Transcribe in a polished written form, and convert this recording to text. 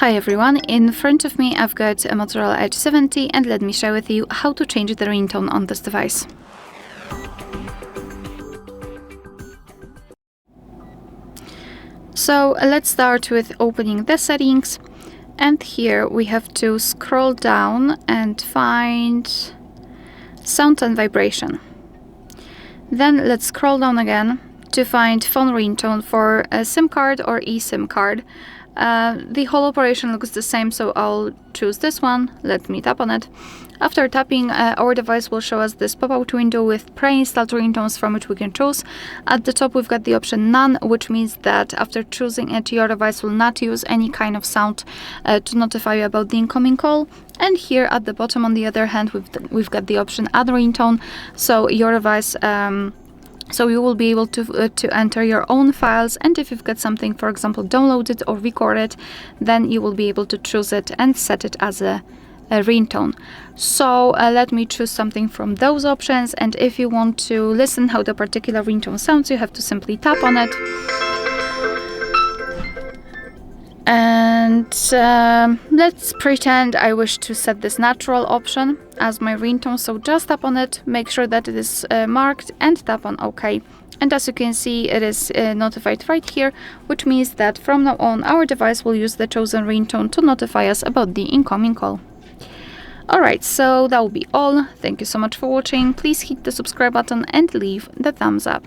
Hi everyone, in front of me I've got a Motorola Edge 70 and let me share with you how to change the ringtone on this device. So let's start with opening the settings, and here we have to scroll down and find sound and vibration. Then let's scroll down again to find phone ringtone for a SIM card or eSIM card. The whole operation looks the same, so I'll choose this one. Let me tap on it. After tapping, our device will show us this pop-out window with pre-installed ringtones from which we can choose. At the top we've got the option None, which means that after choosing it, your device will not use any kind of sound to notify you about the incoming call. And here at the bottom, on the other hand, we've got the option Add ringtone, so your device so you will be able to enter your own files, and if you've got something, for example, downloaded or recorded, then you will be able to choose it and set it as a ringtone. So let me choose something from those options, and if you want to listen how the particular ringtone sounds, you have to simply tap on it. And let's pretend I wish to set this natural option as my ringtone, so just tap on it, make sure that it is marked, and tap on OK. And as you can see, it is notified right here, which means that from now on our device will use the chosen ringtone to notify us about the incoming call. Alright, so that will be all. Thank you so much for watching. Please hit the subscribe button and leave the thumbs up.